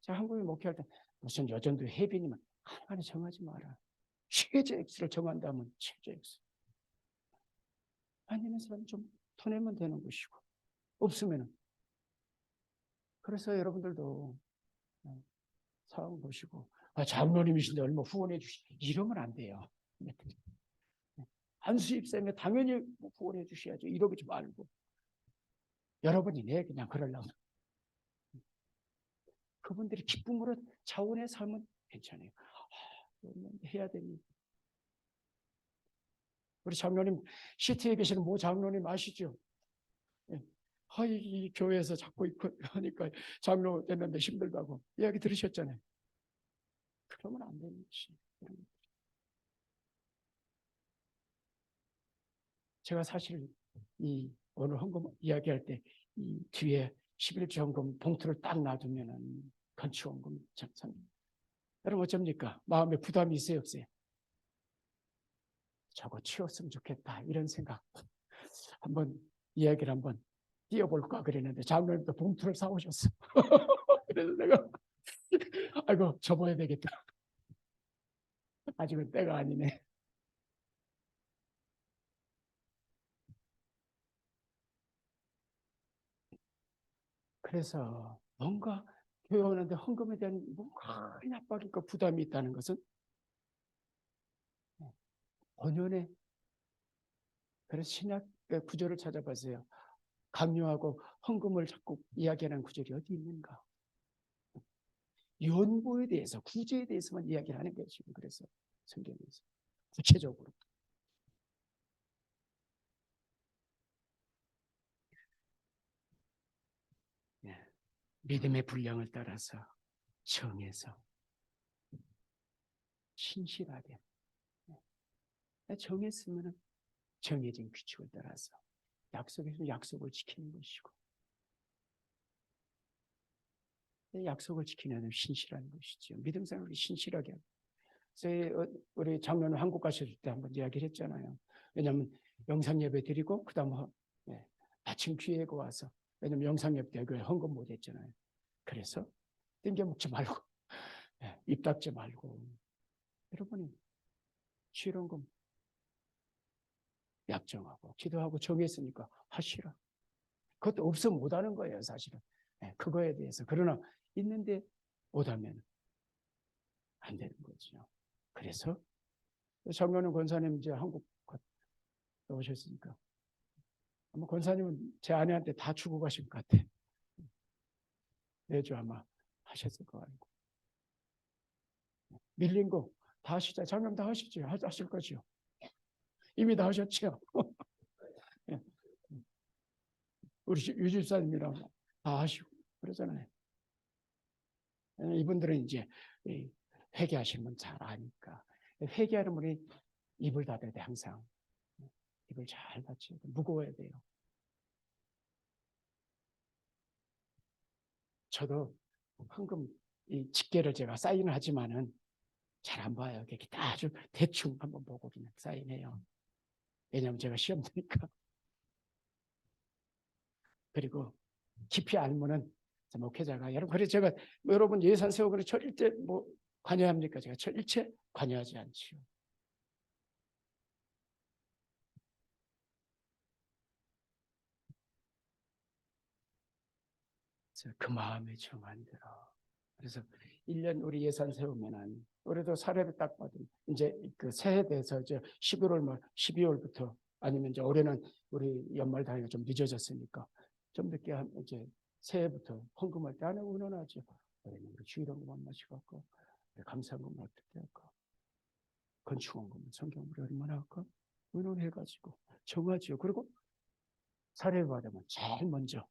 제가 한국에 목회할 때 무슨 여전도 해비니만 하나만에 정하지 마라. 최저 액수를 정한다면 최저 액수. 아니면 사람 좀 터내면 되는 것이고 없으면은. 그래서 여러분들도 상황 보시고 장로님이신데 얼마 후원해 주시 이러면 안 돼요. 한수입쌤에 당연히 후원해 주셔야죠. 이러지 말고 여러분이 그냥 그러려면 그분들이 기쁨으로 자원해서 하면 괜찮아요. 해야 됩니다. 우리 장로님 시티에 계시는 모 장로님 아시죠? 이 교회에서 자꾸 하니까 장로 됐는데 힘들다고 이야기 들으셨잖아요. 그러면 안 되는 것이. 제가 사실 이 오늘 헌금 이야기할 때 이 뒤에 11조 헌금 봉투를 딱 놔두면은 건축 헌금 참 여러분 어쩝니까? 마음에 부담이 있어요 없어요? 저거 치웠으면 좋겠다 이런 생각 한번 이야기를 한번 띄워볼까 그랬는데 장로님도 봉투를 사오셨어. 그래서 내가 아이고 접어야 되겠다. 아직은 때가 아니네. 그래서 뭔가 교육하는데 헌금에 대한 뭔가 큰 압박이고 부담이 있다는 것은 본연의 그래서 신약 구절을 찾아보세요. 강요하고 헌금을 자꾸 이야기하는 구절이 어디 있는가? 연보에 대해서 구제에 대해서만 이야기를 하는 거예요. 지금 그래서 성경에서 구체적으로 믿음의 분량을 따라서 정해서 신실하게 정했으면 정해진 규칙을 따라서 약속에서 약속을 지키는 것이고, 약속을 지키는 신실한 것이죠. 믿음 생활을 신실하게 하고. 그래서 우리 작년 한국 가셨을 때 한번 이야기를 했잖아요. 왜냐하면 영상 예배 드리고 그다음 마침 귀회가 와서, 왜냐하면 영상 예배 때 헌금 못 했잖아요. 그래서 땡겨 먹지 말고 입 닫지 말고, 여러분이 실현금 약정하고 기도하고 정했으니까 하시라. 그것도 없으면 못하는 거예요, 사실은. 그거에 대해서. 그러나 있는데 못하면 안 되는 거죠. 그래서 작년에 권사님 이제 한국 오셨으니까 아마 권사님은 제 아내한테 다 주고 가신 것 같아. 매주 아마 하셨을 거 아니고. 밀린 거 다 하시자. 작년 다 하시죠. 하실 거죠. 이미 다 하셨죠. 우리 유집사님이랑 다 하시고 그러잖아요. 이분들은 이제 회개하시는 분 잘 아니까. 회개하는 분이 입을 닫아야 돼, 항상. 입을 잘 닫혀야 돼. 무거워야 돼요. 저도 황금 이 집게를 제가 사인을 하지만은 잘 안 봐요. 이렇게 아주 대충 한번 보고 그냥 사인해요. 왜냐하면 제가 시험 드니까. 그리고 깊이 알면은 목회자가 여러분, 그래 제가 여러분 예산 세우고 절일제 뭐 관여합니까? 제가 절일체 관여하지 않지요. 그 마음에 정한 대로. 그래서 1년 우리 예산 세우면은, 올해도 사례를 딱 봐도 이제 그 새해 돼서 이제 11월 말 12월부터, 아니면 이제 올해는 우리 연말 단위가 좀 늦어졌으니까 좀 늦게 이제 새해부터 헌금할 때 안 하고 의논하죠. 올해는 우리 주일헌금 한 번씩 할까? 감사헌금 어떻게 할까? 건축헌금, 성경으로 얼마나 할까? 의논해가지고 정하죠. 그리고 사례 받으면 제일 먼저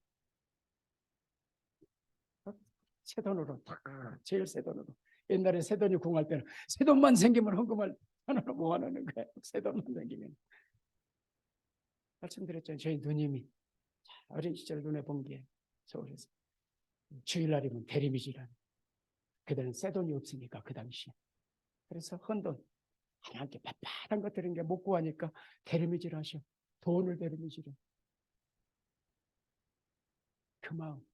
새 돈으로 제일 새 돈으로. 옛날에 새 돈이 궁할 때는 새 돈만 생기면 헌금을 하나로 모아놓는 거예요. 새 돈만 생기면. 말씀드렸잖아요. 저희 누님이 어린 시절 눈에 본 게 서울에서 주일날이면 대리미질하는. 그때는 새 돈이 없으니까 그 당시에. 그래서 헌돈 하나님께 빳빳한 것들은 게 못 구하니까 대리미질 하셔. 돈을 대리미질해. 그 마음.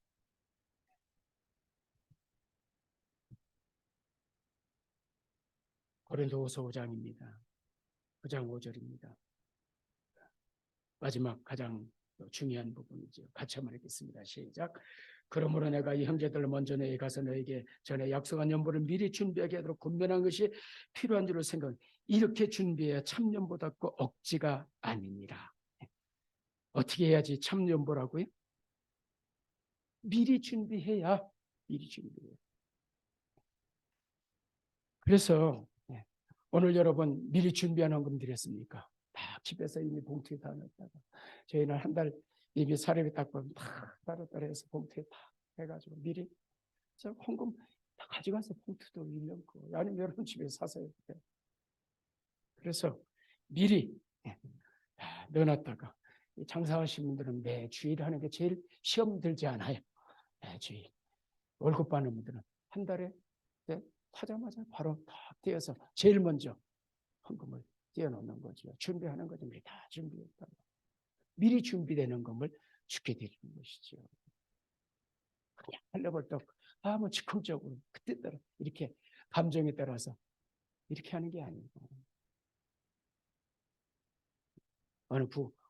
고린도후서 5장입니다. 9장 5절입니다. 마지막 가장 중요한 부분이죠. 같이 한번 읽겠습니다. 시작. 그러므로 내가 이 형제들을 먼저 너에게 가서 너에게 전에 약속한 연보를 미리 준비하게 하도록 권면한 것이 필요한 줄을 생각. 이렇게 준비해야 참연보답고 억지가 아니니라. 어떻게 해야지 참연보라고요? 미리 준비해야. 미리 준비해야. 그래서 오늘 여러분 미리 준비한 헌금 드렸습니까? 다 집에서 이미 봉투에 다 넣었다가, 저희는 한 달 이미 사례비 딱 보면 다 따로따로 해서 봉투에 다 해가지고 미리 저 헌금 다 가져가서 봉투도 1년 거, 아니면 여러분 집에 사서 해. 그래서 미리 넣어놨다가, 장사하시는 분들은 매주일 하는 게 제일 시험 들지 않아요. 매주일. 월급 받는 분들은 한 달에 하자마자 바로 딱 떼어서 제일 먼저 헌금을 떼어놓는 거죠. 준비하는 거죠. 미리 다 준비했다가 미리 준비되는 것을 주게 드리는 것이죠. 그냥 할려벌떡 뭐 즉흥적으로 그때 따라 이렇게 감정에 따라서 이렇게 하는 게 아니고,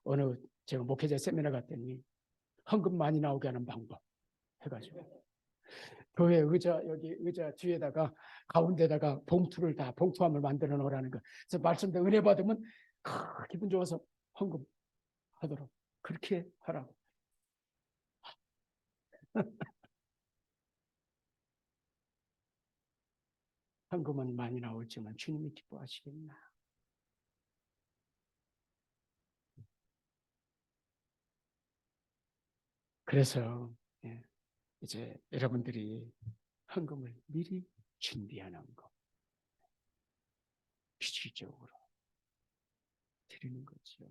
어느 제가 목회자 세미나 갔더니 헌금 많이 나오게 하는 방법 해가지고 교회 의자, 여기 의자 뒤에다가 가운데다가 봉투함을 만들어 놓으라는 거. 그래서 말씀대 은혜 받으면 기분 좋아서 헌금 하도록 그렇게 하라고. 헌금은 많이 나올지만 주님이 기뻐하시겠나. 그래서 이제 여러분들이 헌금을 미리 준비하는 거, 규칙적으로 드리는 거죠.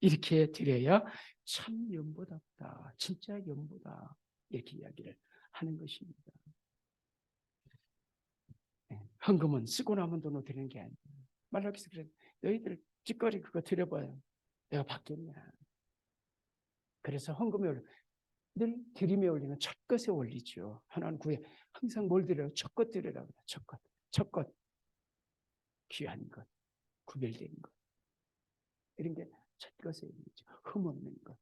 이렇게 드려야 참 연보답다, 진짜 연보다, 이렇게 이야기를 하는 것입니다. 헌금은 쓰고 남은 돈으로 드리는 게 아니에요. 말라기서 그래, 너희들 찌꺼리 그거 드려봐요. 내가 받겠냐. 그래서 헌금을 늘 드림에 올리는 첫 것에 올리죠. 하나는 구에 항상 뭘 드려요? 첫 것 드리라고 해요. 첫 것. 첫 것. 귀한 것. 구별된 것. 이런 게 첫 것에 올리죠. 흠없는 것.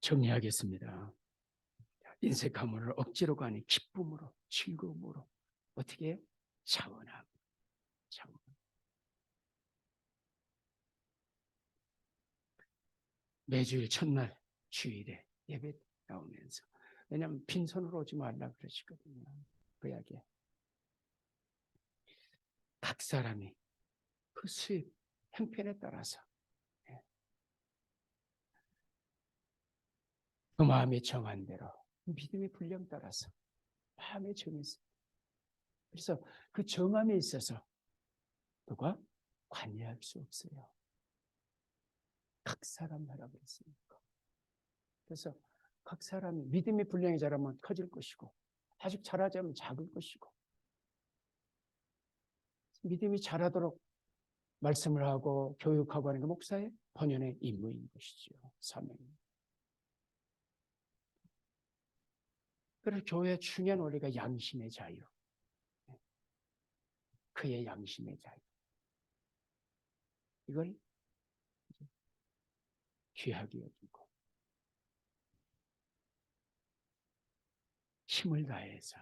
정리하겠습니다. 인생 가문을 억지로가 아닌 기쁨으로, 즐거움으로 어떻게 차원하고 차원. 매주일 첫날 주일에 예배 나오면서, 왜냐하면 빈손으로 오지 말라 그러시거든요. 그 이야기. 각 사람이 그 수입 형편에 따라서 그 마음이 정한 대로, 믿음의 분량 따라서 마음에 정해서, 그래서 그 정함에 있어서 누가 관여할 수 없어요. 각 사람 하라 그랬으니까. 그래서 각 사람이 믿음의 분량이 자라면 커질 것이고, 아직 자라지 않으면 작을 것이고, 믿음이 자라도록 말씀을 하고 교육하고 하는 게 목사의 본연의 임무인 것이죠. 사명. 그래서 교회의 중요한 원리가 양심의 자유. 그의 양심의 자유. 이걸 귀하게 여기고 힘을 다해서,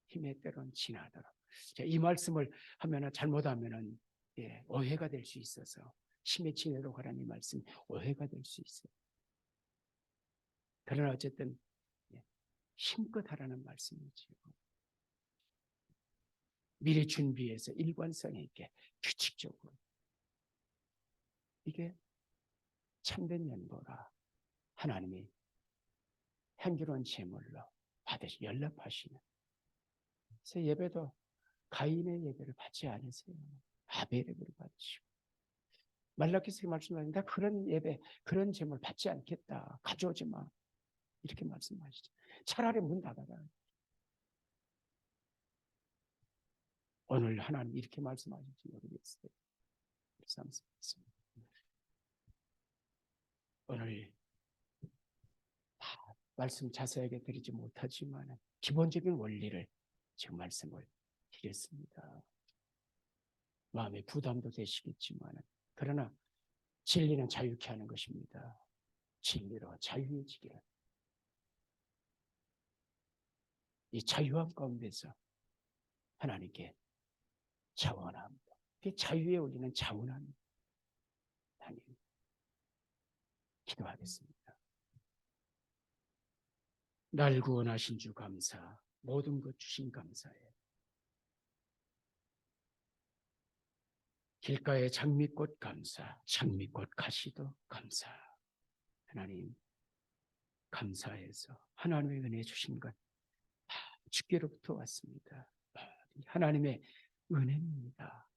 힘의 때로는 지나도록. 이 말씀을 하면 잘못하면 오해가 될 수 있어서, 힘의 지내도록 하라는 이 말씀 오해가 될 수 있어요. 그러나 어쨌든 힘껏 하라는 말씀이죠. 미리 준비해서 일관성 있게 규칙적으로. 이게 참된 연보라. 하나님이 향기로운 제물로 받으시 연락하시는. 그래서 예배도 가인의 예배를 받지 않으세요. 아벨의 예배를 받으시고. 말라기서 말씀하신다. 그런 예배, 그런 제물 받지 않겠다. 가져오지 마. 이렇게 말씀하시죠. 차라리 문 닫아라. 오늘 하나님 이렇게 말씀하실지 모르겠어요. 오늘 말씀 자세하게 드리지 못하지만 기본적인 원리를 지금 말씀을 드렸습니다. 마음의 부담도 되시겠지만, 그러나 진리는 자유케 하는 것입니다. 진리로 자유해지기를. 이 자유함 가운데서 하나님께 자원합니다. 그 자유에 올리는 자원함. 하나님, 기도하겠습니다. 날 구원하신 주 감사, 모든 것 주신 감사해. 길가의 장미꽃 감사, 장미꽃 가시도 감사. 하나님, 감사해서 하나님의 은혜 주신 것 다 주께로부터 왔습니다. 하나님의 은혜입니다.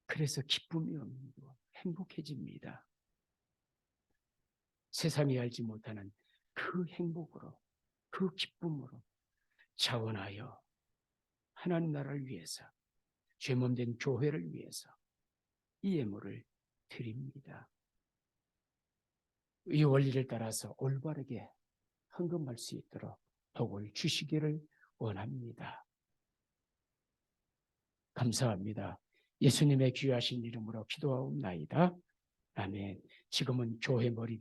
그래서 기쁨이 옵니다. 행복해집니다. 세상이 알지 못하는 그 행복으로, 그 기쁨으로 자원하여 하나님 나라를 위해서, 죄몸된 교회를 위해서 이 예물을 드립니다. 이 원리를 따라서 올바르게 헌금할 수 있도록 복을 주시기를 원합니다. 감사합니다. 예수님의 귀하신 이름으로 기도하옵나이다. 아멘. 지금은 교회 머리